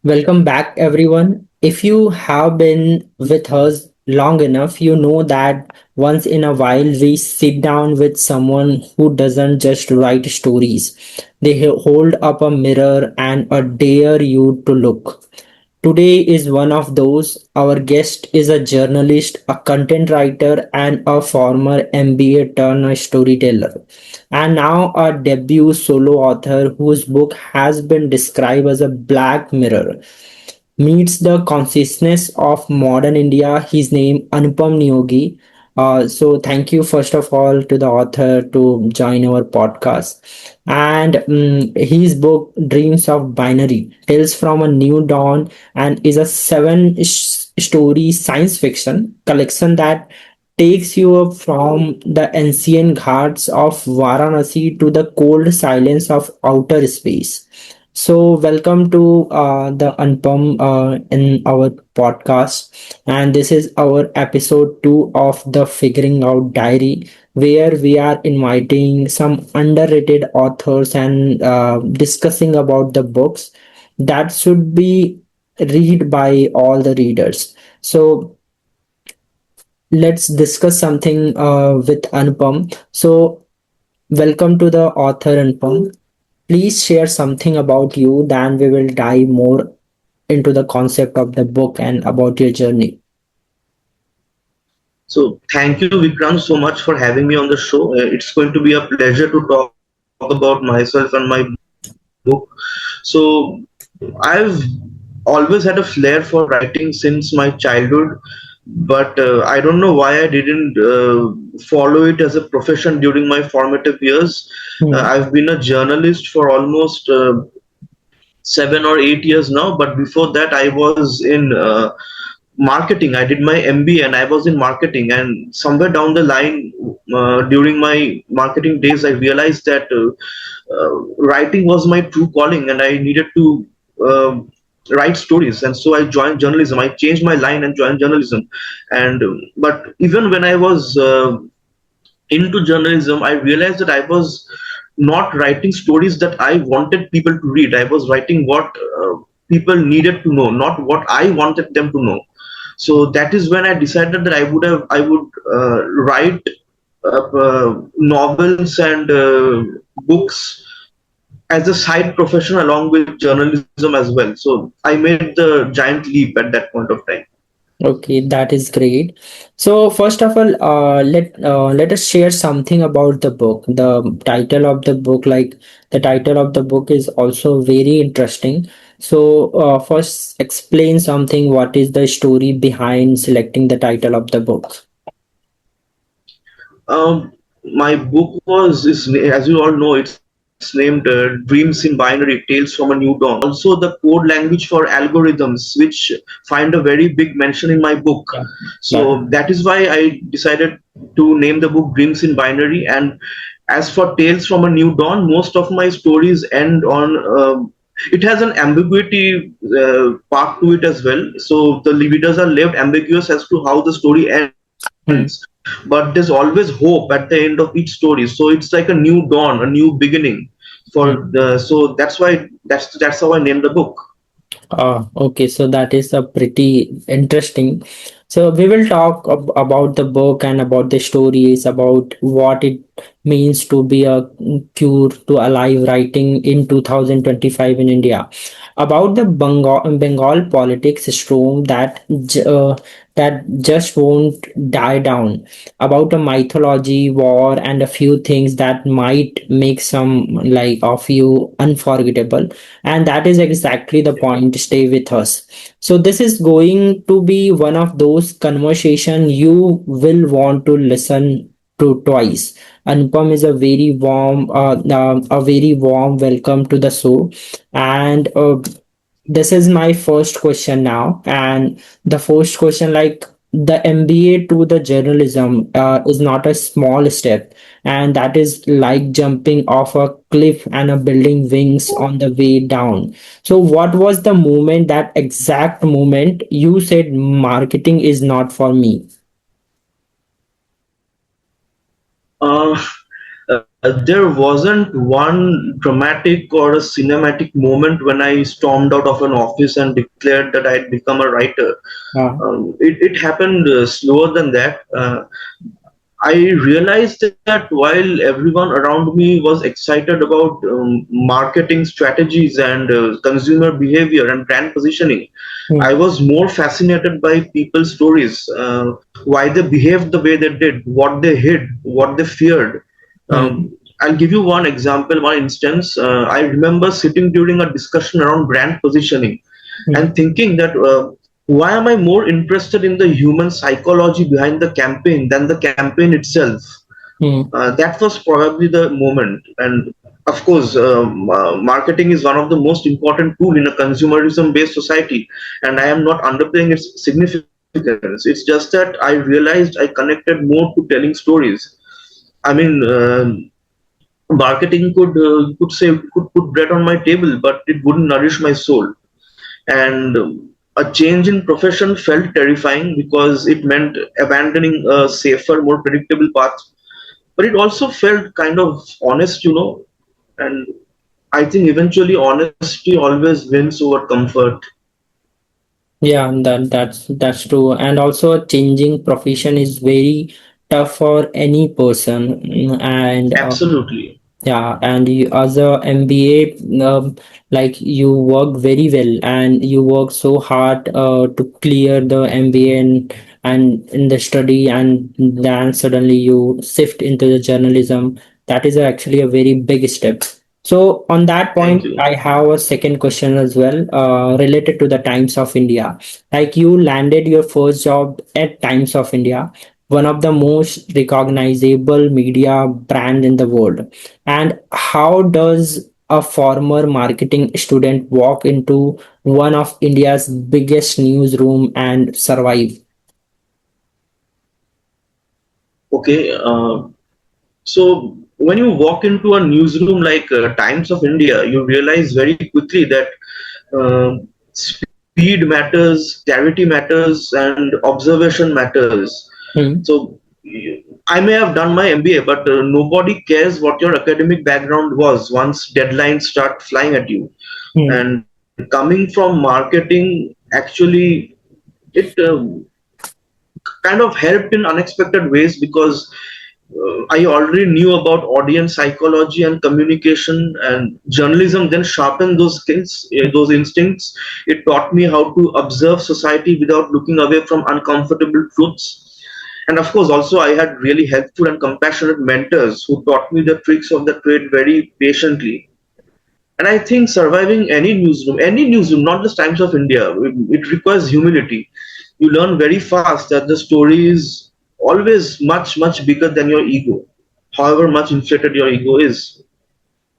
Welcome back, everyone. If you have been with us long enough, you know that once in a while we sit down with someone who doesn't just write stories. They hold up a mirror and dare you to look. Today is one of those. Our guest is a journalist, a content writer, and a former MBA turned storyteller. And now a debut solo author whose book has been described as a black mirror meets the consciousness of modern India. His name Anupam Niyogi. So thank you first of all to the author to join our podcast. And his book Dreams of Binary Tales from a New Dawn and is a story science fiction collection that takes you up from the ancient ghats of Varanasi to the cold silence of outer space. So, welcome to the Anupam in our podcast, and this is our episode 2 of the Figuring Out Diary, where we are inviting some underrated authors and discussing about the books that should be read by all the readers. So, let's discuss something with Anupam. So, welcome to the author Anupam. Please share something about you, then we will dive more into the concept of the book and about your journey. So thank you, Vikrant, so much for having me on the show. It's going to be a pleasure to talk about myself and my book. So I've always had a flair for writing since my childhood, but I don't know why I didn't follow it as a profession during my formative years. Hmm. I've been a journalist for almost 7 or 8 years now, but before that I was in marketing. I did my MBA and I was in marketing, and somewhere down the line, during my marketing days, I realized that writing was my true calling, and I needed to write stories. And so I joined journalism. I changed my line and joined journalism. And but even when I was into journalism, I realized that I was not writing stories that I wanted people to read. I was writing what people needed to know, not what I wanted them to know. So that is when I decided that I would write novels and books as a side profession along with journalism as well. So I made the giant leap at that point of time. Okay, that is great. So first of all, let us share something about the book. The title of the book, like the title of the book, is also very interesting. So first, explain something. What is the story behind selecting the title of the book? My book as you all know, it's named Dreams in Binary, Tales from a New Dawn. And also the code language for algorithms, which find a very big mention in my book. Yeah. That. So that is why I decided to name the book Dreams in Binary. And as for Tales from a New Dawn, most of my stories end on. It has an ambiguity part to it as well. So the readers are left ambiguous as to how the story ends, Hmm. but there's always hope at the end of each story. So it's like a new dawn, a new beginning for Hmm. the. So that's how I named the book. Okay, so that is a pretty interesting. So we will talk about the book and about the stories, about what it means to be a cure to alive writing in 2025 in India, about the Bengal politics storm that just won't die down, about a mythology, war, and a few things that might make some like of you unforgettable. And that is exactly the point. Stay with us. So this is going to be one of those conversation you will want to listen to twice. Anupam is a very warm welcome to the show, and this is my first question now. And the first question, like the MBA to the journalism, is not a small step, and that is like jumping off a cliff and a building wings on the way down. So, what was the moment, that exact moment, you said marketing is not for me? Uh, There wasn't one dramatic or a cinematic moment when I stormed out of an office and declared that I'd become a writer. Uh, It happened slower than that. I realized that while everyone around me was excited about marketing strategies and consumer behavior and brand positioning, I mm, was more fascinated by people's stories, why they behaved the way they did, what they hid, what they feared. mm, I'll give you one example, one instance. I remember sitting during a discussion around brand positioning and mm, thinking that why am I more interested in the human psychology behind the campaign than the campaign itself? mm. That was probably the moment. And of course, marketing is one of the most important tool in a consumerism based society, and I am not underplaying its significance. It's just that I realized I connected more to telling stories. I mean, marketing could put bread on my table, but it wouldn't nourish my soul. And a change in profession felt terrifying because it meant abandoning a safer, more predictable path. But it also felt kind of honest, and I think eventually honesty always wins over comfort. Yeah, that's true. And also, changing profession is very tough for any person. And Absolutely. yeah, and you, as a MBA, like you work very well and you work so hard to clear the MBA and in the study, and then suddenly you shift into the journalism. That is actually a very big step. So on that Thank point, you. I have a second question as well, related to the Times of India. Like you landed your first job at Times of India, one of the most recognizable media brand in the world. And how does a former marketing student walk into one of India's biggest newsroom and survive? Okay. So when you walk into a newsroom like Times of India, you realize very quickly that speed matters, clarity matters, and observation matters. Hmm, So I may have done my MBA, but nobody cares what your academic background was once deadlines start flying at you. hmm. And coming from marketing, actually, it kind of helped in unexpected ways because I already knew about audience psychology and communication, and journalism then sharpened those skills, those instincts. It taught me how to observe society without looking away from uncomfortable truths. And of course, also, I had really helpful and compassionate mentors who taught me the tricks of the trade very patiently. And I think surviving any newsroom, not just Times of India, it requires humility. You learn very fast that the story is always much, much bigger than your ego, however much inflated your ego is.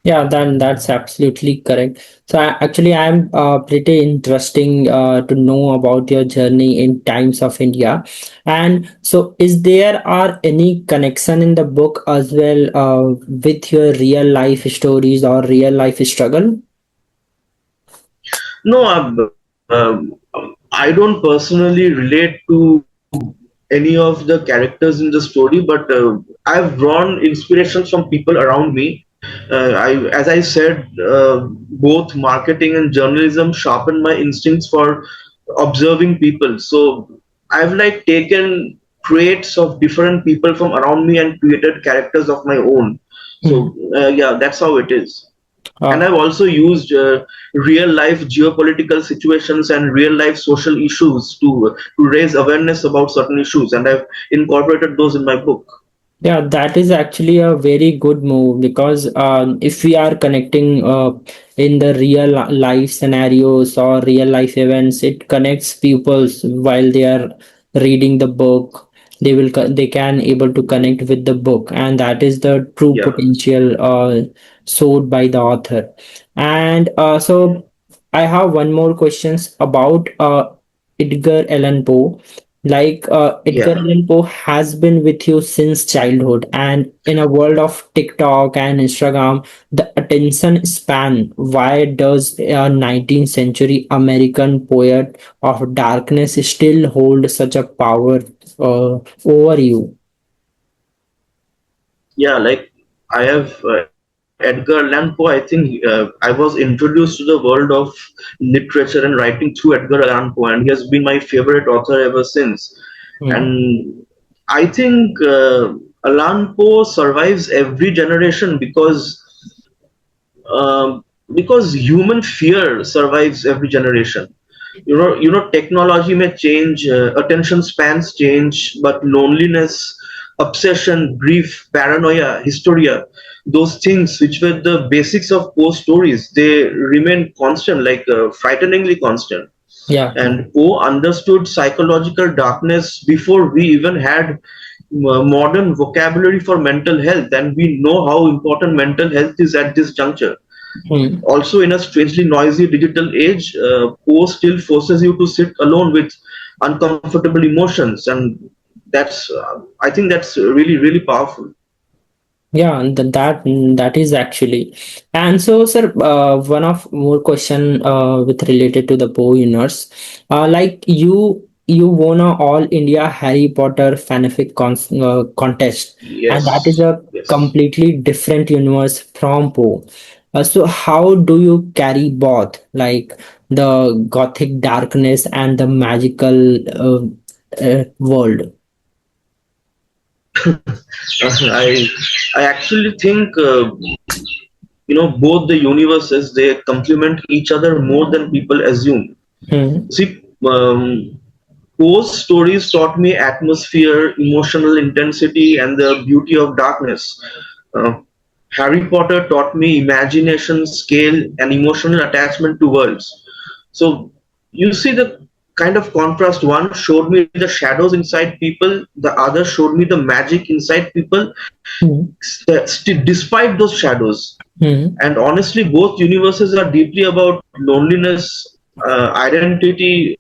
Yeah, then that's absolutely correct. So actually, I'm pretty interesting to know about your journey in Times of India. And so, is there are any connection in the book as well with your real life stories or real life struggle? No, I don't personally relate to any of the characters in the story, but I've drawn inspirations from people around me. As I said, both marketing and journalism sharpened my instincts for observing people. So I've like taken traits of different people from around me and created characters of my own. Hmm. So yeah, that's how it is. And Uh, I've also used real life geopolitical situations and real life social issues to raise awareness about certain issues, and I've incorporated those in my book. Yeah, that is actually a very good move because if we are connecting in the life scenarios or real life events, it connects pupils while they are reading the book. They can able to connect with the book, and that is the true Yeah, potential showed by the author. And so I have one more questions about Edgar Allan Poe. Like Edgar yeah. Allan Poe has been with you since childhood, and in a world of TikTok and Instagram, the attention span. Why does a 19th century American poet of darkness still hold such a power over you? Yeah, like I have Edgar Allan Poe. I think I was introduced to the world of literature and writing through Edgar Allan Poe, and he has been my favorite author ever since. Hmm. And I think Allan Poe survives every generation um, because human fear survives every generation. Technology may change, attention spans change, but loneliness, obsession, grief, paranoia, hysteria, those things which were the basics of Poe stories, they remain constant, like frighteningly constant. Yeah. And Poe understood psychological darkness before we even had modern vocabulary for mental health, and we know how important mental health is at this juncture. Hmm. Also, in a strangely noisy digital age, Poe still forces you to sit alone with uncomfortable emotions, and I think that's really, really powerful. Yeah, and that is actually. And so, sir, one of more question with related to the Poe universe. Like you won a All India Harry Potter fanfic contest, and that is Yes, a yes. completely different universe from Poe. So how do you carry both, like the gothic darkness and the magical world? I actually think both the universes, they complement each other more than people assume. Hmm. See, Poe's stories taught me atmosphere, emotional intensity, and the beauty of darkness. Uh, Harry Potter taught me imagination, scale, and emotional attachment to worlds. So you see the kind of contrast. One showed me the shadows inside people, the other showed me the magic inside people, Hmm. despite those shadows. Hmm. And honestly, both universes are deeply about loneliness, identity,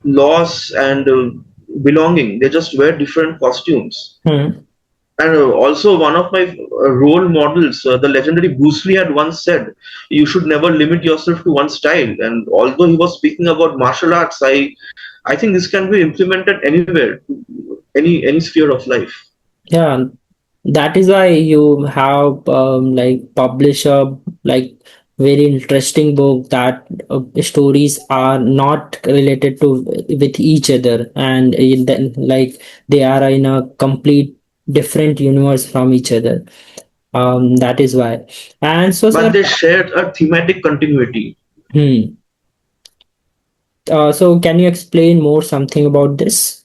loss, and belonging. They just wear different costumes. Hmm. And also, one of my role models, the legendary Bruce Lee, had once said, "You should never limit yourself to one style." And although he was speaking about martial arts, I think this can be implemented anywhere, any sphere of life. Yeah, that is why you have like publish a like very interesting book that stories are not related to with each other, and then like they are in a complete different universe from each other. That is why. And so, sir, But they shared a thematic continuity. hmm. So can you explain more something about this?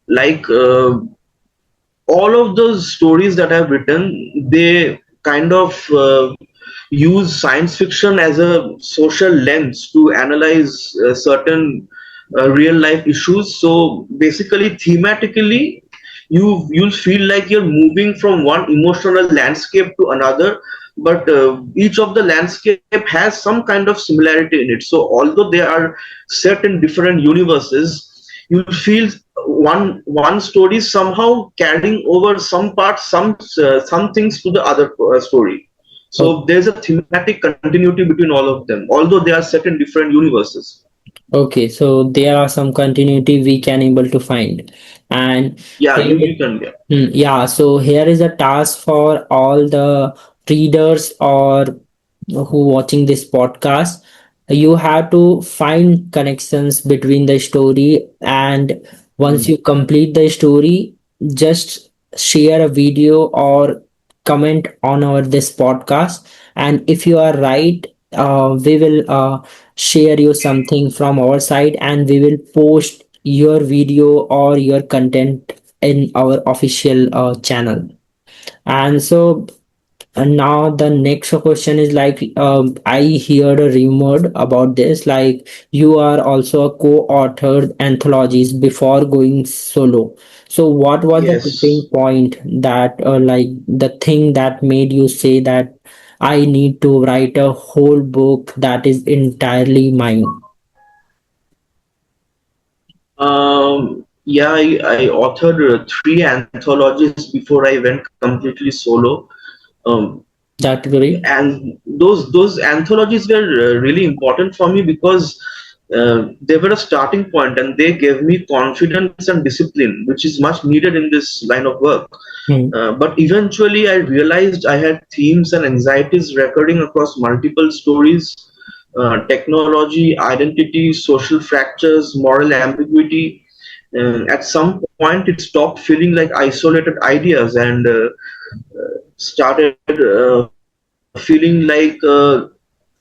Like all of those stories that I've written, they kind of use science fiction as a social lens to analyze certain real life issues. So basically, thematically, you'll feel like you're moving from one emotional landscape to another, but each of the landscape has some kind of similarity in it. So although they are set in different universes, you feel one story somehow carrying over some parts, some things to the other story. So there's a thematic continuity between all of them, although they are set in different universes. Okay, so there are some continuity we can able to find. And Yeah, here, you can, yeah. yeah, so here is a task for all the readers or who watching this podcast. You have to find connections between the story, and once Mm. you complete the story, just share a video or comment on our this podcast. And if you are right, we will share you something from our side, and we will post your video or your content in our official channel. And so and now the next question is like, I heard a rumor about this, like you are also a co-authored anthologies before going solo. So what was the tipping Yes. point that, like the thing that made you say that I need to write a whole book that is entirely mine? Yeah, I authored three anthologies before I went completely solo. Um, That great. and those anthologies were really important for me because They were a starting point, and they gave me confidence and discipline, which is much needed in this line of work. Hmm. But eventually, I realized I had themes and anxieties recurring across multiple stories: technology, identity, social fractures, moral ambiguity. At some point, it stopped feeling like isolated ideas and started feeling like a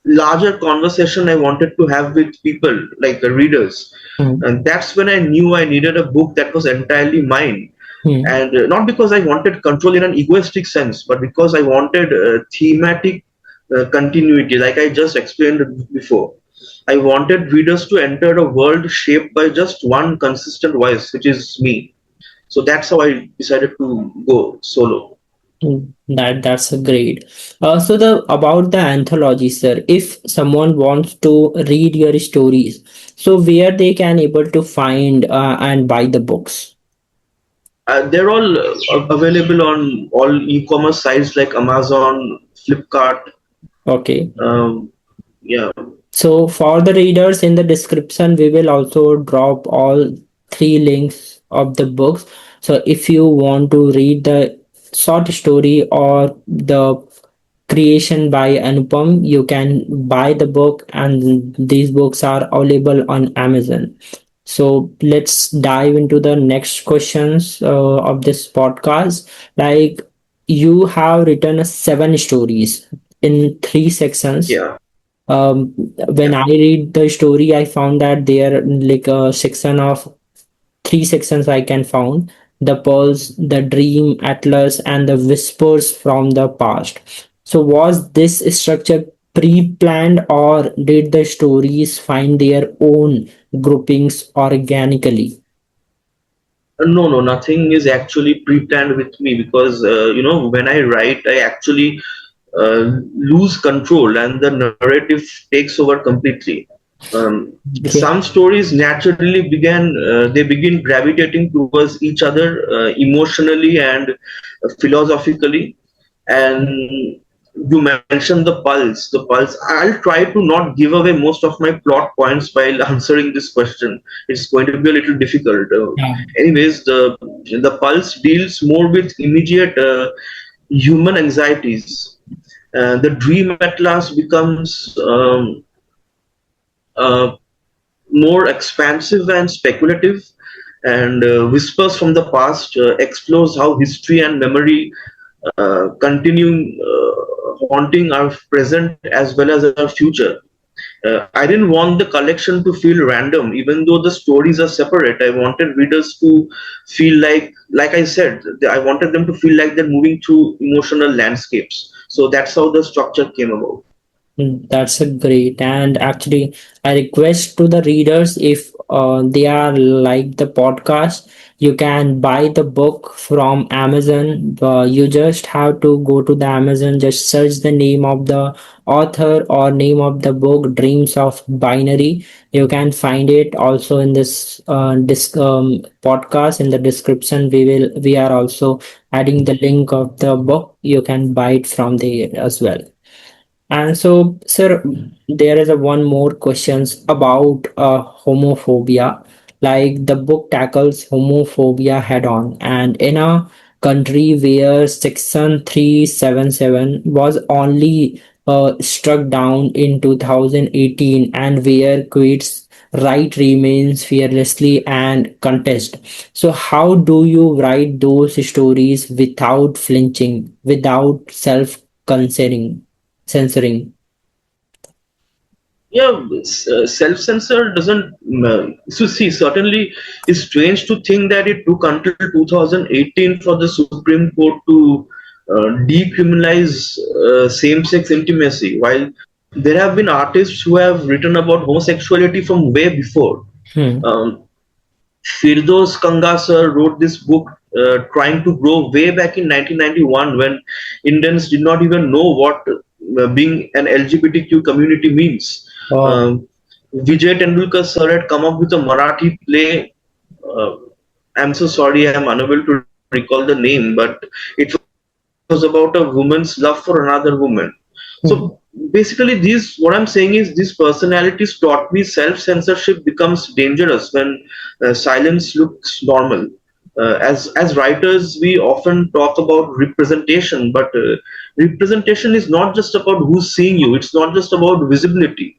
larger conversation I wanted to have with people, like the readers. And Hmm. that's when I knew I needed a book that was entirely mine. And Hmm. not because I wanted control in an egoistic sense, but because I wanted thematic continuity, like I just explained before. I wanted readers to enter a world shaped by just one consistent voice, which is me. So that's how I decided to go solo. That's a great. So the about the anthology, sir. If someone wants to read your stories, so where they can able to find and buy the books. They're all available on all e-commerce sites like Amazon, Flipkart. Okay. Um, yeah, So for the readers in the description, we will also drop all three links of the books. So if you want to read the short story or the creation by Anupam, you can buy the book, and these books are available on Amazon. So let's dive into the next questions of this podcast. Like, you have written seven stories in three sections. yeah, When I yeah. read the story, I found that there like a section of three sections I can found: the pearls, the dream, Atlas, and the whispers from the past. So was this structure pre-planned, or did the stories find their own groupings organically? No, no, nothing is actually pre-planned with me because when I write, I actually lose control and the narrative takes over completely. Okay. Some stories naturally they begin gravitating towards each other emotionally and philosophically. And you mentioned the pulse. I'll try to not give away most of my plot points while answering this question. It's going to be a little difficult. Yeah. Anyways, the pulse deals more with immediate human anxieties. The dream at last becomes uh, more expansive and speculative, and Whispers from the Past explores how history and memory continue haunting our present as well as our future. I didn't want the collection to feel random, even though the stories are separate. I wanted readers to feel like I said, I wanted them to feel like they're moving through emotional landscapes. So that's how the structure came about. That's a great. And actually, I request to the readers, if they are like the podcast, you can buy the book from Amazon. You just have to go to the Amazon, just search the name of the author or name of the book, Dreams of Binary. You can find it also in this podcast. In the description, we are also adding the link of the book. You can buy it from there as well. And so, sir, there is a one more questions about homophobia. Like, the book tackles homophobia head on, and in a country where Section 377 was only struck down in 2018, and where queers' right remains fearlessly and contest. So, how do you write those stories without flinching, without censoring? Yeah, self-censor doesn't. So see, certainly it's strange to think that it took until 2018 for the Supreme Court to decriminalize same-sex intimacy, while there have been artists who have written about homosexuality from way before. Hmm. Um, Firdos Kangasar wrote this book trying to grow way back in 1991 when Indians did not even know what being an LGBTQ community means. Oh. Um, Vijay Tendulkar sir had come up with a Marathi play. Uh, I'm so sorry, I'm unable to recall the name, but it was about a woman's love for another woman. So Hmm. basically these what I'm saying is these personalities taught me self-censorship becomes dangerous when silence looks normal. As writers we often talk about representation, but representation is not just about who's seeing you, it's not just about visibility,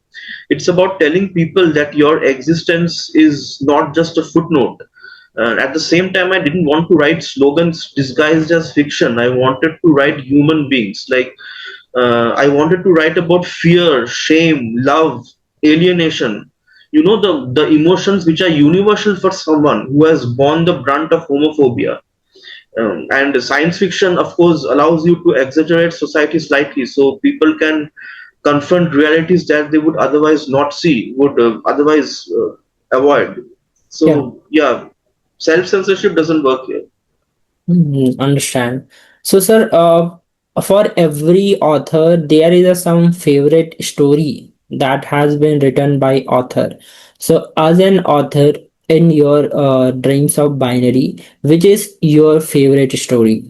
it's about telling people that your existence is not just a footnote. At the same time, I didn't want to write slogans disguised as fiction. I wanted to write human beings. Like, I wanted to write about fear, shame, love, alienation. You know, the emotions which are universal for someone who has borne the brunt of homophobia. And science fiction, of course, allows you to exaggerate society slightly so people can confront realities that they would otherwise not see, would otherwise avoid. Yeah. So, yeah, self censorship doesn't work here. Understand. So, sir, for every author, there is some favorite story that has been written by author. So, as an author in your Dreams of Binary, which is your favorite story?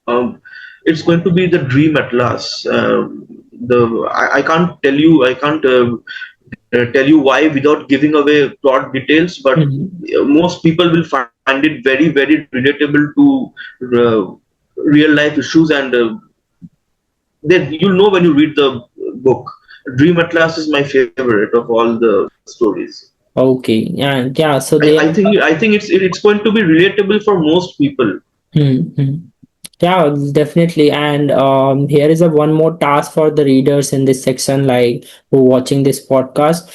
Um, it's going to be the dream at last. I can't tell you, I can't tell you why without giving away plot details, but Mhm. most people will find it very, very relatable to real life issues, and then you'll know when you read the book. Dream at last is my favorite of all the stories. Okay, and yeah, so I there. think it's going to be relatable for most people. Hmm, hmm. Yeah, definitely. And here is a one more task for the readers in this section, like who watching this podcast.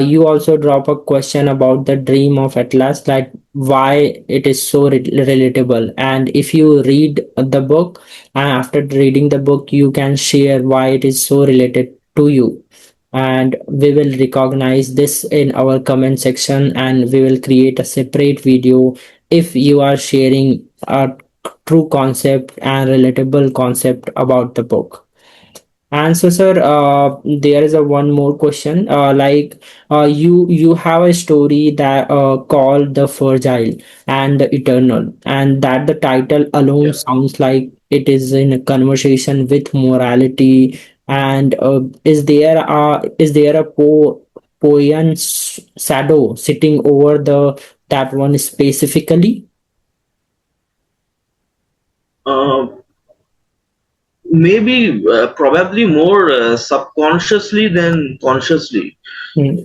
You also drop a question about the dream of Atlas, like why it is so relatable. And if you read the book, and after reading the book, you can share why it is so related to you. And we will recognize this in our comment section, and we will create a separate video if you are sharing a true concept and relatable concept about the book. And so, sir, there is a one more question. You have a story that called the Fragile and the Eternal, and that the title alone Yeah. sounds like it is in a conversation with morality. And is there a poignant shadow sitting over the that one specifically? Uh, Maybe probably more subconsciously than consciously. Hmm.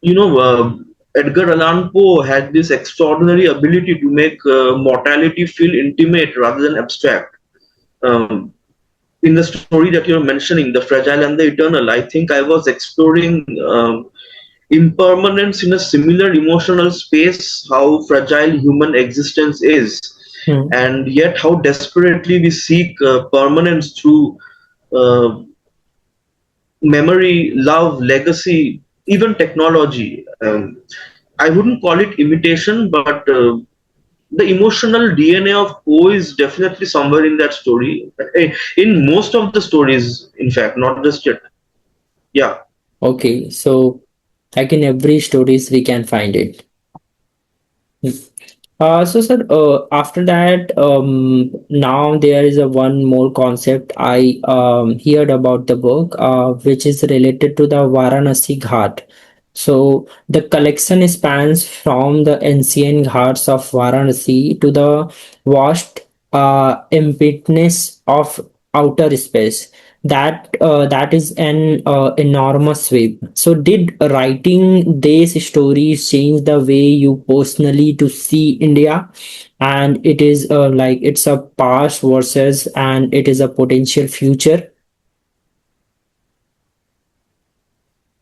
You know, Edgar Allan Poe had this extraordinary ability to make mortality feel intimate rather than abstract. um, in the story that you're mentioning, The Fragile and the Eternal, I think I was exploring impermanence in a similar emotional space, how fragile human existence is, Hmm. and yet how desperately we seek permanence through uh, memory, love, legacy, even technology. I wouldn't call it imitation, but the emotional DNA of Poe is definitely somewhere in that story. In most of the stories, in fact, not just yet. Yeah. Okay, so like in every stories we can find it. So sir, after that, now there is a one more concept I heard about the book, which is related to the Varanasi Ghat. So the collection spans from the ancient ghats of Varanasi to the vast emptiness of outer space. That is an enormous sweep. So did writing these stories change the way you personally to see India? And it is like it's a past versus and it is a potential future.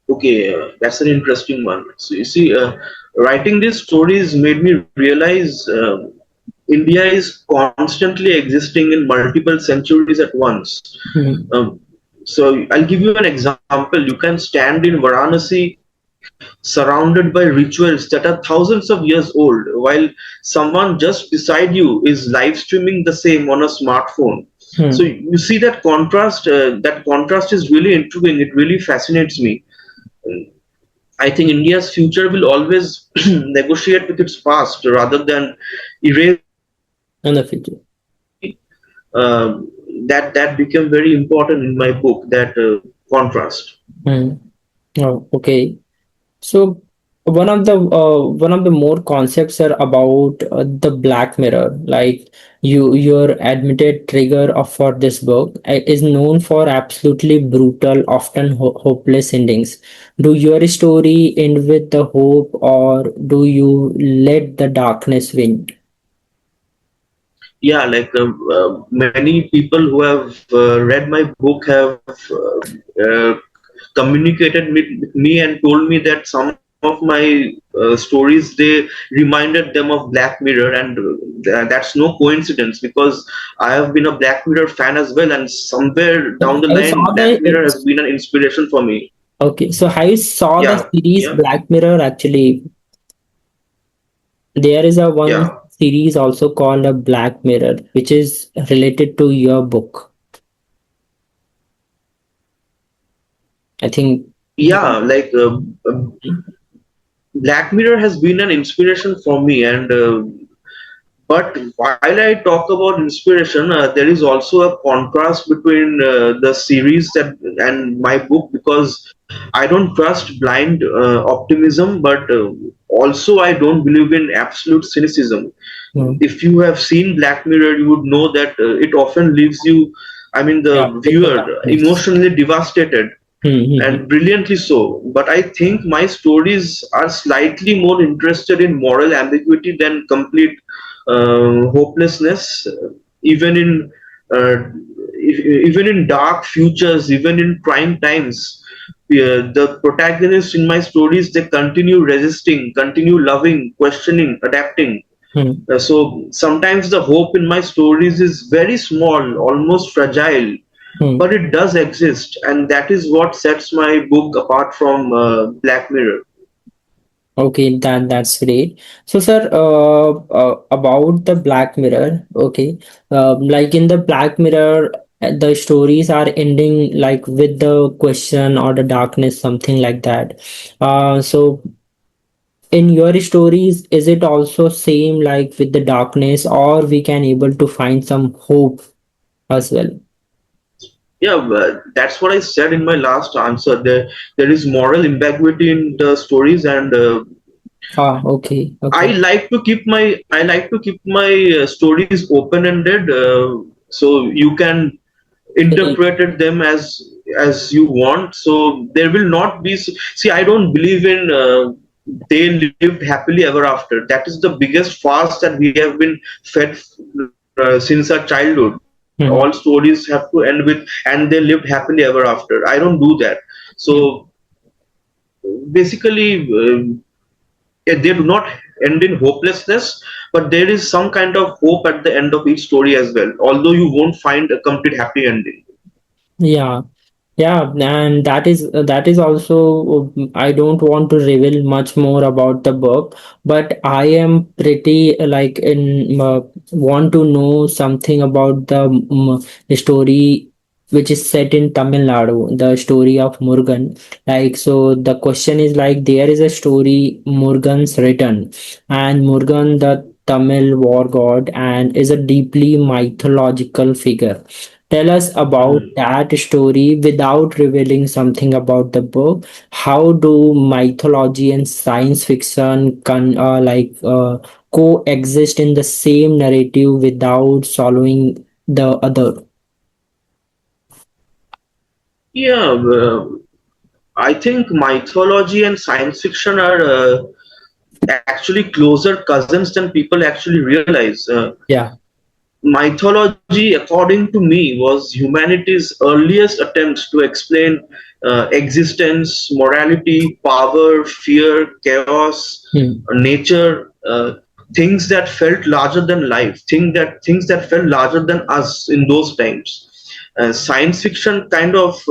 Okay, that's an interesting one. So you see, writing these stories made me realize India is constantly existing in multiple centuries at once. Hmm. Um, so I'll give you an example. You can stand in Varanasi surrounded by rituals that are thousands of years old, while someone just beside you is live streaming the same on a smartphone. So Hmm. you see that contrast. That contrast is really intriguing. It really fascinates me. I think India's future will always negotiate with its past rather than erase it. In the future. Um, that became very important in my book, that contrast. Hmm. Oh, okay. So one of the more concepts are about the Black Mirror. Like your admitted trigger of for this book is known for absolutely brutal, often hopeless endings. Do your story end with the hope, or do you let the darkness win? Yeah, like many people who have read my book have communicated with me and told me that some of my stories, they reminded them of Black Mirror, and that's no coincidence, because I have been a Black Mirror fan as well, and somewhere down the I saw line, Black the Mirror has been an inspiration for me. okay. So how you saw the Yeah, series yeah, Black Mirror? Actually, there is a one yeah, series also called a Black Mirror, which is related to your book. I think. yeah. Like Black Mirror has been an inspiration for me, and but while I talk about inspiration, there is also a contrast between the series that and my book, because I don't trust blind optimism, but also I don't believe in absolute cynicism. Mm, If you have seen Black Mirror, you would know that it often leaves you, I mean, yeah, the with the viewer, darkness. emotionally devastated, Mm-hmm. and brilliantly so. But I think my stories are slightly more interested in moral ambiguity than complete hopelessness. Even in even in dark futures, even in trying times, the protagonists in my stories, they continue resisting, continue loving, questioning, adapting. Mm, So sometimes the hope in my stories is very small, almost fragile, mm. but it does exist, and that is what sets my book apart from Black Mirror. Okay, that's great. So, sir, about the Black Mirror, okay, like in the Black Mirror, the stories are ending like with the question or the darkness, something like that. So in your stories, is it also same like with the darkness, or we can able to find some hope as well? Yeah, that's what I said in my last answer. There is moral ambiguity in the stories, and Ah, okay, I okay. like to keep my stories open ended, so you can Read. interpret them as you want. So there will not be. See, I don't believe in they lived happily ever after. That is the biggest farce that we have been fed since our childhood. All Mhm. stories have to end with and they lived happily ever after. I don't do that. Yeah. So basically. They do not end in hopelessness, but there is some kind of hope at the end of each story as well, although you won't find a complete happy ending. Yeah. Yeah, and that is also I don't want to reveal much more about the book, but I am pretty like in want to know something about the story which is set in Tamil Nadu, the story of Murugan. Like so, the question is like there is a story Murugan's written, and Murugan the Tamil war god and is a deeply mythological figure. Tell us about Hmm. that story without revealing something about the book. How do mythology and science fiction coexist in the same narrative without swallowing the other? Yeah, I think mythology and science fiction are actually closer cousins than people actually realize. Yeah. Mythology, according to me, was humanity's earliest attempt to explain existence, morality, power, fear, chaos, Hmm. nature, things that felt larger than life, things that felt larger than us in those times. Science fiction kind of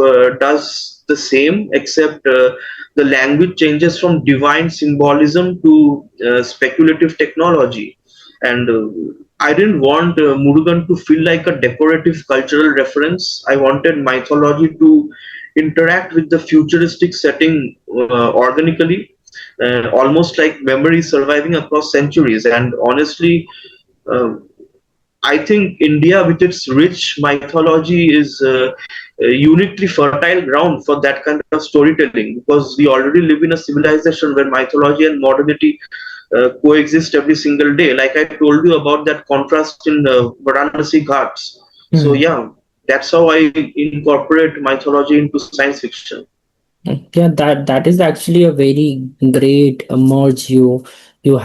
does the same, except the language changes from divine symbolism to speculative technology. And I didn't want Murugan to feel like a decorative cultural reference. I wanted mythology to interact with the futuristic setting organically, almost like memory surviving across centuries. And honestly, uh, I think India, with its rich mythology, is a uniquely fertile ground for that kind of storytelling, because we already live in a civilization where mythology and modernity coexist every single day. Like I told you about that contrast in Varanasi Ghats. So Hmm. yeah, that's how I incorporate mythology into science fiction. Yeah, that is actually a very great merge you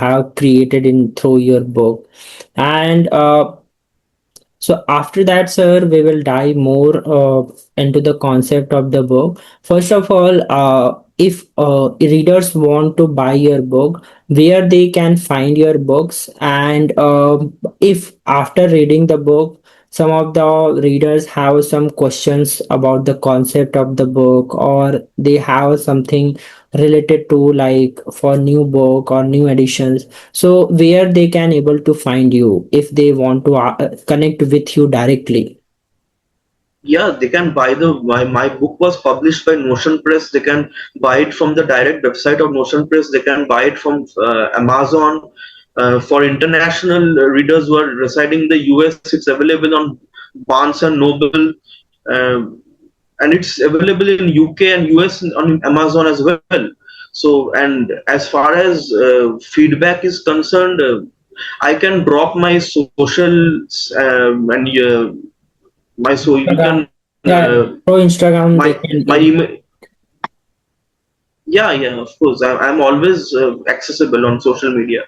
have created in through your book. And so after that, sir, we will dive more into the concept of the book. First of all, if readers want to buy your book, where they can find your books, and if after reading the book, some of the readers have some questions about the concept of the book, or they have something related to like for new book or new editions, so where they can able to find you if they want to connect with you directly. Yeah, they can buy my book was published by Notion Press. They can buy it from the direct website of Notion Press. They can buy it from Amazon. For international readers who are residing in the US, it's available on Barnes and Noble, um, and it's available in UK and US on Amazon as well. So, and as far as feedback is concerned, I can drop my socials, and my so you can Instagram, yeah, through my Instagram they my can email. Yeah, yeah, of course. I'm always accessible on social media.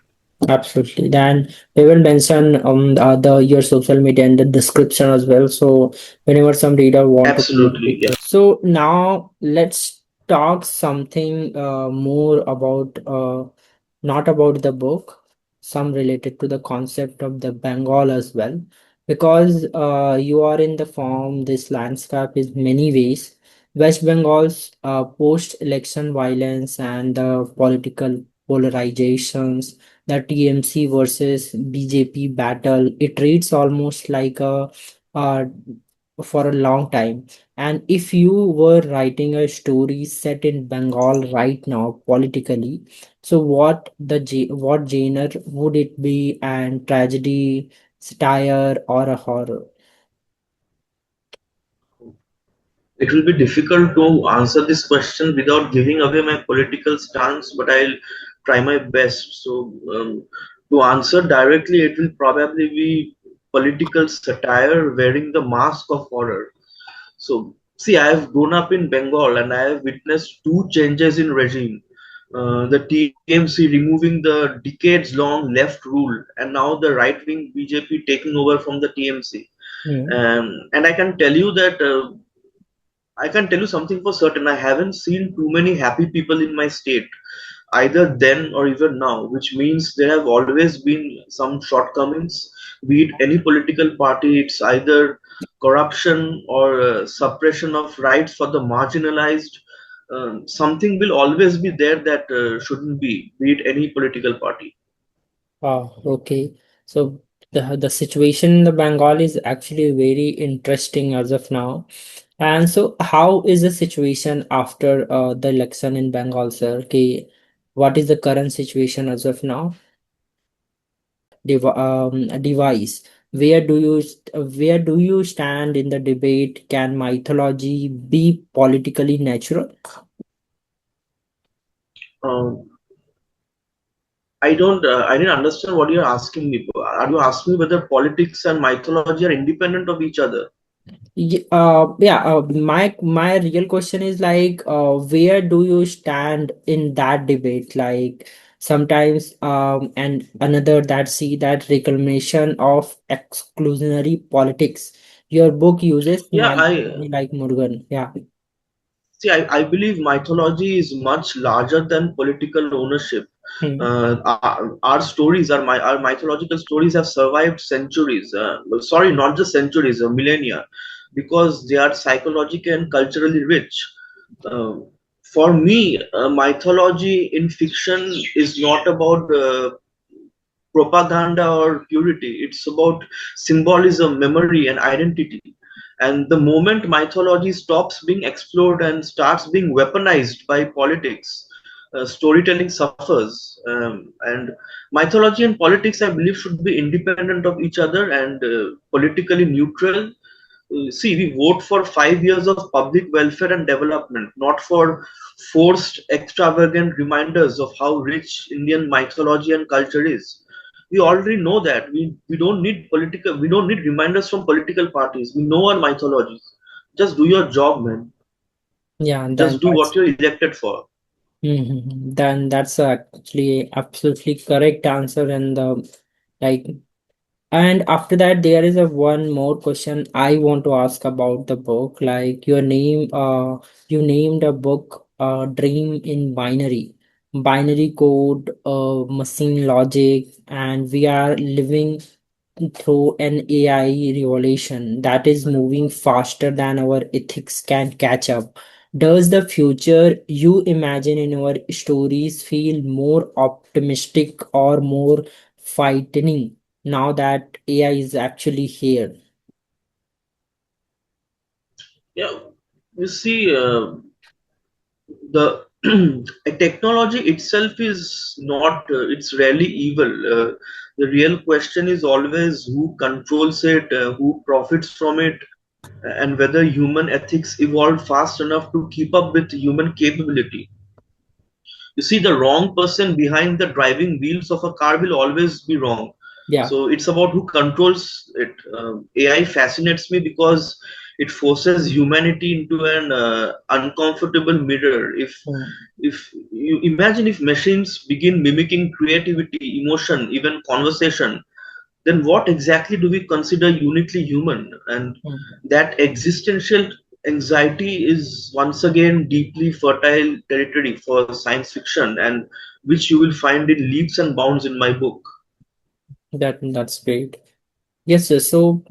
absolutely. Then we will mention the your social media in the description as well. So whenever some reader want to connect Absolutely, with yeah. you. So now let's talk something more about not about the book, some related to the concept of the Bengal as well, because you are in the form this landscape is many ways. West Bengal's post-election violence and the political polarizations, the TMC versus BJP battle, it reads almost like a uh, for a long time. And if you were writing a story set in Bengal right now politically, so what genre would it be? And tragedy, satire, or a horror? It will be difficult to answer this question without giving away my political stance, but I'll try my best. So, to answer directly, it will probably be political satire wearing the mask of horror. So, see, I have grown up in Bengal and I have witnessed two changes in regime. The TMC removing the decades-long left rule, and now the right-wing BJP taking over from the TMC. Hmm. And I can tell you something for certain. I haven't seen too many happy people in my state, either then or even now, which means there have always been some shortcomings. Be it any political party, it's either corruption or suppression of rights for the marginalized. Something will always be there that shouldn't be it any political party. Oh, okay. So the situation in the Bengal is actually very interesting as of now. And so, how is the situation after the election in Bengal, sir? Okay, what is the current situation as of now? Device. Where do you stand in the debate? Can mythology be politically natural? Um, I didn't understand what you're asking me. Are you asking me whether politics and mythology are independent of each other? Yeah. My real question is like, where do you stand in that debate? Like sometimes, and another that see that reclamation of exclusionary politics. Your book uses Yeah, mythology like Murugan. Yeah. I believe mythology is much larger than political ownership. Hmm. Our stories, our mythological stories have survived centuries. Sorry, not just centuries, millennia, because they are psychologically and culturally rich. Uh, for me, mythology in fiction is not about propaganda or purity. It's about symbolism, memory, and identity. And the moment mythology stops being explored and starts being weaponized by politics, storytelling suffers. And mythology and politics, I believe, should be independent of each other and politically neutral. See, we vote for 5 years of public welfare and development, not for forced, extravagant reminders of how rich Indian mythology and culture is. We already know that. We don't need reminders from political parties. We know our mythologies. Just do your job, man. Yeah, then Just do what that's you're elected for. then that's actually absolutely correct answer. And like, and after that, there is a one more question I want to ask about the book. Like you named a book, Dream in Binary code, machine logic, and we are living through an AI revolution that is moving faster than our ethics can catch up. Does the future you imagine in our stories feel more optimistic or more frightening now that AI is actually here? Yeah, you see, the technology itself is not, it's rarely evil. The real question is always who controls it, who profits from it, and whether human ethics evolved fast enough to keep up with human capability. You see, the wrong person behind the driving wheels of a car will always be wrong. Yeah. So it's about who controls it. AI fascinates me because it forces humanity into an uncomfortable mirror. Mm, If you imagine, if machines begin mimicking creativity, emotion, even conversation, then what exactly do we consider uniquely human? And mm. that existential anxiety is once again deeply fertile territory for science fiction, and which you will find in leaps and bounds in my book. That's great. Yes, sir. So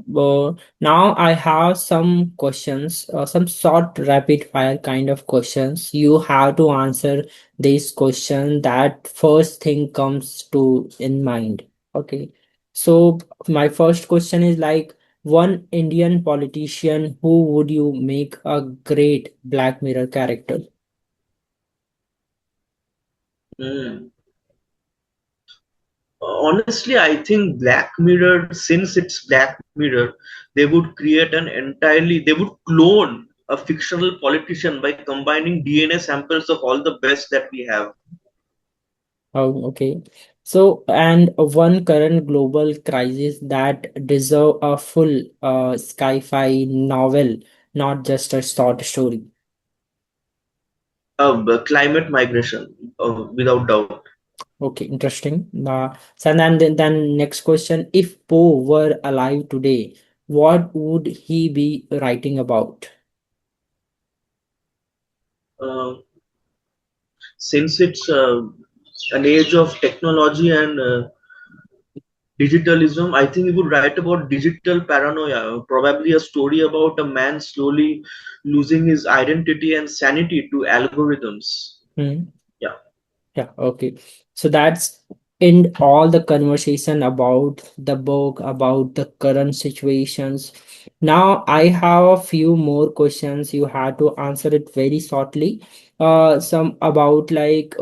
now I have some questions, some short rapid fire kind of questions. You have to answer this question that first thing comes to in mind. Okay. So my first question is like one Indian politician who would you make a great Black Mirror character? Hmm. Honestly, I think Black Mirror, since it's Black Mirror, they would clone a fictional politician by combining DNA samples of all the best that we have. Oh, okay. So, and one current global crisis that deserve a full sci-fi novel, not just a short story. Climate migration, without doubt. Okay, interesting. So then next question: if Poe were alive today, what would he be writing about? Uh, since it's an age of technology and digitalism, I think he would write about digital paranoia, probably a story about a man slowly losing his identity and sanity to algorithms. Hmm. Yeah. Yeah, okay. So that's in all the conversation about the book, about the current situations. Now I have a few more questions. You have to answer it very shortly. Some about like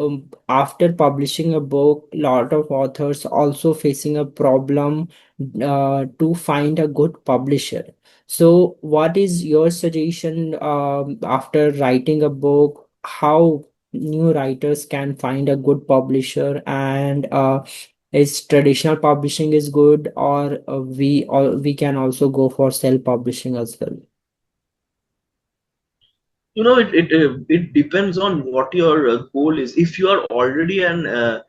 after publishing a book, lot of authors also facing a problem to find a good publisher. So what is your suggestion after writing a book? How new writers can find a good publisher, and is traditional publishing is good, or we can also go for self publishing as well? It depends on what your goal is. If you are already an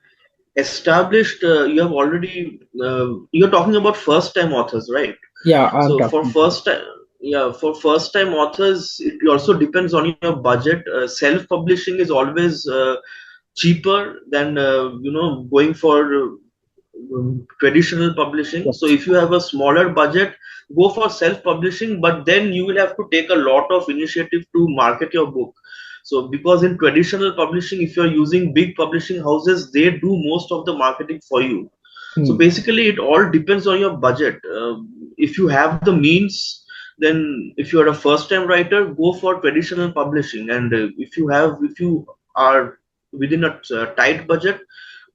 established, you're talking about first time authors, right? Yeah, I'm So for talking about. first time, yeah, for first time authors, it also depends on your budget. Self publishing is always cheaper than going for traditional publishing. So Yes. if you have a smaller budget, go for self publishing, but then you will have to take a lot of initiative to market your book. So because in traditional publishing, if you're using big publishing houses, they do most of the marketing for you. So Hmm. basically it all depends on your budget. If you have the means, then if you're a first time writer, go for traditional publishing. And if you are within a tight budget,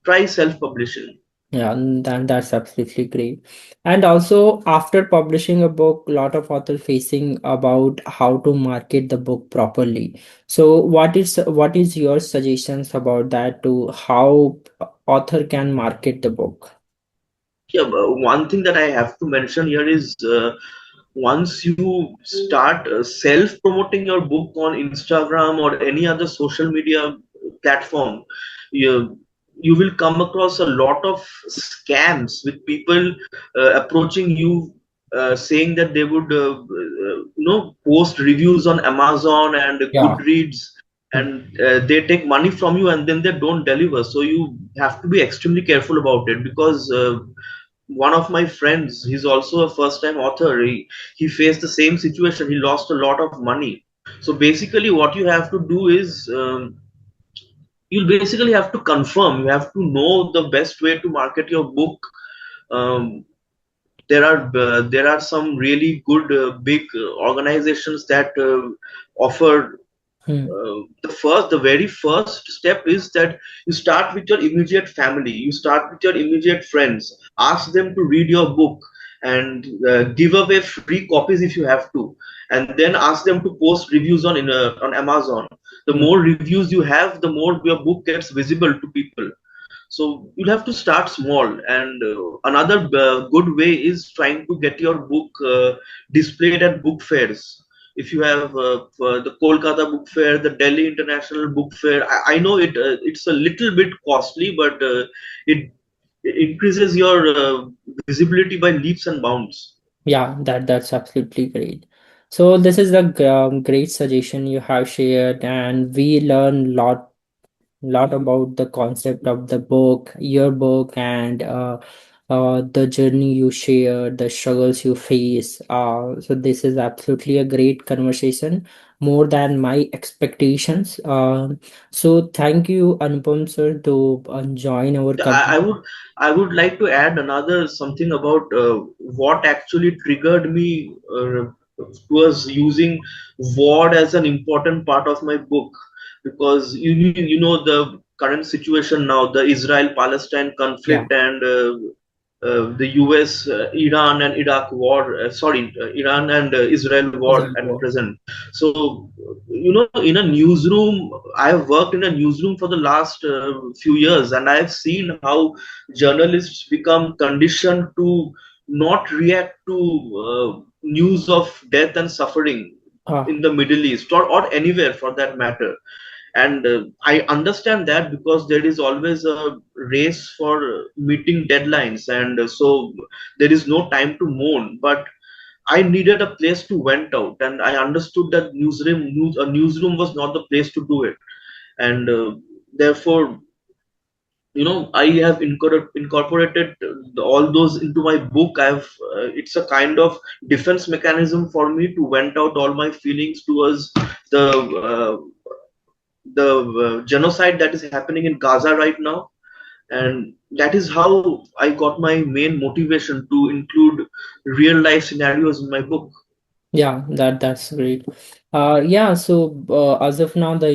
try self-publishing. Yeah, that's absolutely great. And also, after publishing a book, a lot of authors facing about how to market the book properly. So, what is your suggestions about that to how author can market the book? Yeah, but one thing that I have to mention here is once you start self-promoting your book on Instagram or any other social media platform, you will come across a lot of scams with people approaching you, saying that they would post reviews on Amazon and Yeah. Goodreads, and they take money from you and then they don't deliver. So you have to be extremely careful about it, because one of my friends, he's also a first time author, he faced the same situation. He lost a lot of money. So basically what you have to do is, you'll basically have to confirm, you have to know the best way to market your book. um, there are some really good big organizations that offer. Hmm. The very first step is that you start with your immediate family, you start with your immediate friends, ask them to read your book and give away free copies if you have to, and then ask them to post reviews on Amazon. The Hmm. more reviews you have, the more your book gets visible to people. So you'll have to start small. And another good way is trying to get your book displayed at book fairs. If you have the Kolkata Book Fair, the Delhi International Book Fair, I know it's a little bit costly, but it increases your visibility by leaps and bounds. Yeah, that's absolutely great. So this is a great suggestion you have shared, and we learn lot about the concept of the book, your book, and the journey you share, the struggles you face. So this is absolutely a great conversation, more than my expectations. So thank you, Anupam sir, to join our I, I conversation. would I would like to add another something about what actually triggered me towards using war as an important part of my book, because you know the current situation now, the Israel-Palestine Yeah, conflict, and the U.S. Iran and Iraq war, Iran and Israel is war that at war? present. So in a newsroom, I have worked in a newsroom for the last few years, and I have seen how journalists become conditioned to not react to news of death and suffering Ah, in the Middle East, or anywhere for that matter. And I understand that, because there is always a race for meeting deadlines, and so there is no time to mourn. But I needed a place to vent out, and I understood that a newsroom was not the place to do it. And therefore, I have incorporated all those into my book. It's a kind of defense mechanism for me to vent out all my feelings towards the uh, the genocide that is happening in Gaza right now. And that is how I got my main motivation to include real life scenarios in my book. yeah, that's great. Yeah, so as of now, the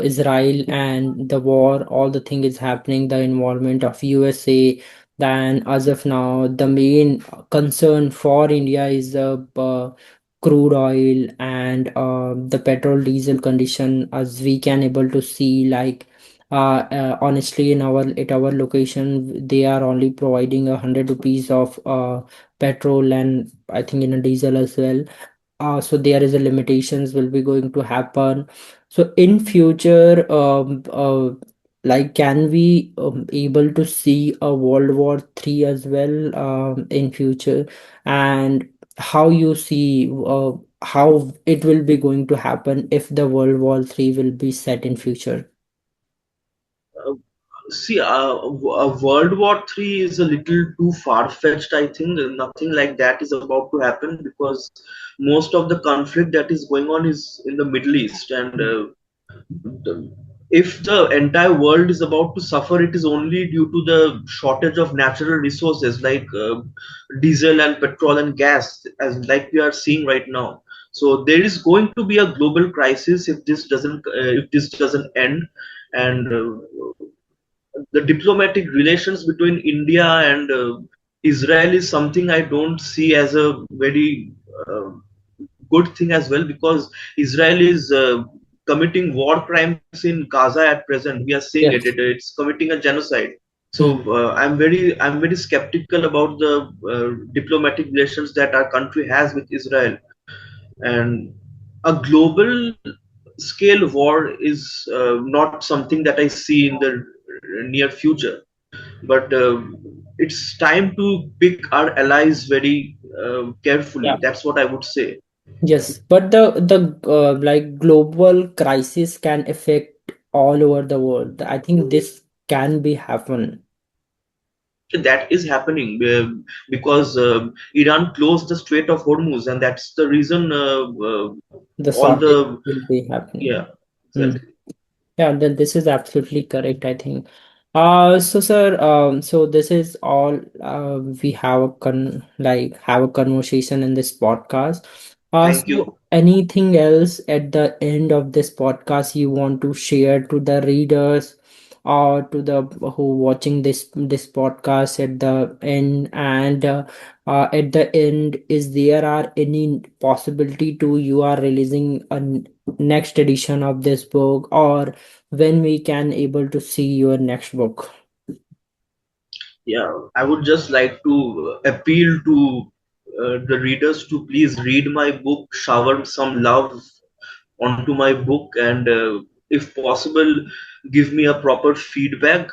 Israel and the war, all the thing is happening, the involvement of USA. Then as of now, the main concern for India is the crude oil and the petrol diesel condition, as we can able to see. Like honestly, in our location, they are only providing 100 rupees of petrol, and I think in a diesel as well. So there is a limitations will be going to happen. So in future, like can we able to see a World War III as well in future, and how you see how it will be going to happen if the World War III will be set in future? Uh, See, a World War III is a little too far-fetched. I think nothing like that is about to happen, because most of the conflict that is going on is in the Middle East, and the- if the entire world is about to suffer, it is only due to the shortage of natural resources like diesel and petrol and gas, as like we are seeing right now. So there is going to be a global crisis if this doesn't end. And the diplomatic relations between India and Israel is something I don't see as a very good thing as well, because Israel is committing war crimes in Gaza at present. We are seeing it. Yes. It's committing a genocide. So Hmm. I'm very skeptical about the diplomatic relations that our country has with Israel. And a global scale war is not something that I see in the near future. But it's time to pick our allies very Yeah. carefully. That's what I would say. Yes, but the like global crisis can affect all over the world. I think this can be happen. That is happening because Iran closed the Strait of Hormuz, and that's the reason The all shortage the will be happening. yeah, Hmm. exactly. Yeah, then this is absolutely correct, I think. So sir, so this is all we have a have a conversation in this podcast. Thank you. So anything else at the end of this podcast you want to share to the readers or to the who watching this podcast at the end? And at the end, is there are any possibility to you are releasing a next edition of this book, or when we can able to see your next book? Yeah, I would just like to appeal to the readers to please read my book, shower some love onto my book, and if possible, give me a proper feedback.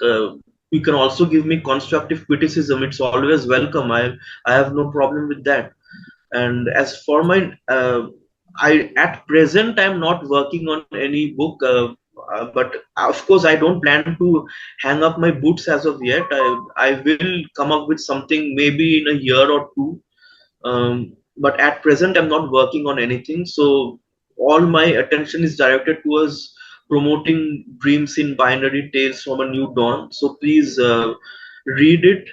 You can also give me constructive criticism. It's always welcome. I have no problem with that. And as for my I at present I'm not working on any book, but of course I don't plan to hang up my boots as of yet. I will come up with something maybe in a year or two. But at present I'm not working on anything, so all my attention is directed towards promoting Dreams in Binary Tales from a New Dawn. So please read it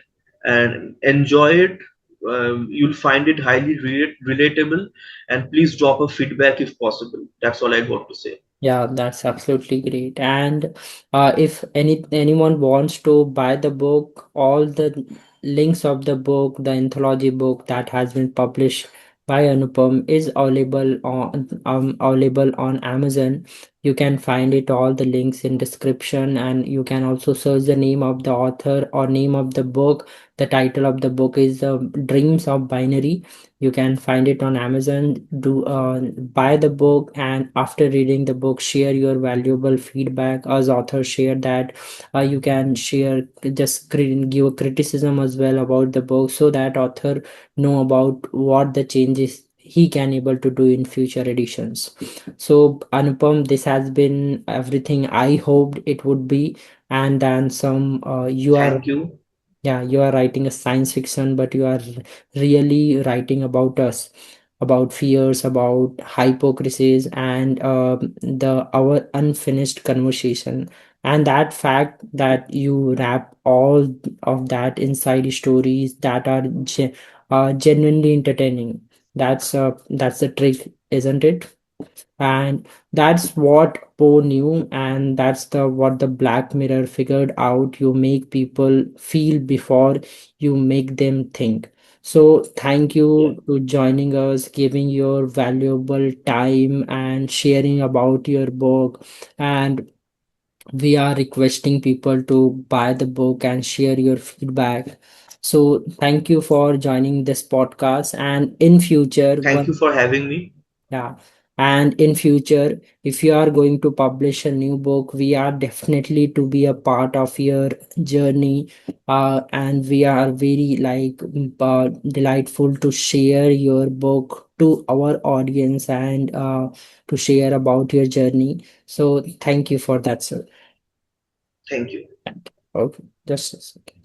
and enjoy it. You'll find it highly relatable, and please drop a feedback if possible. That's all I got to say. Yeah, that's absolutely great. And if anyone wants to buy the book, all the links of the book, the anthology book that has been published by Anupam is available on Amazon. You can find it all the links in description, and you can also search the name of the author or name of the book. The title of the book is Dreams of Binary. You can find it on Amazon. Do buy the book, and after reading the book, share your valuable feedback as author share that. You can share, just give a criticism as well about the book, so that author know about what the changes he can able to do in future editions. So Anupam, this has been everything I hoped it would be. And then some. You are, Thank you. yeah, you are writing a science fiction, but you are really writing about us, about fears, about hypocrisies, and the our unfinished conversation. And that fact that you wrap all of that inside stories that are genuinely entertaining. That's the trick, isn't it? And that's what Poe knew, and that's the what the Black Mirror figured out. You make people feel before you make them think. So thank Yeah. you to joining us, giving your valuable time and sharing about your book. And we are requesting people to buy the book and share your feedback. So thank you for joining this podcast. And in future, Thank one, you for having me. yeah. And in future, if you are going to publish a new book, we are definitely to be a part of your journey. And we are very delightful to share your book to our audience, and to share about your journey. So thank you for that, sir. Thank you. Okay, just a second.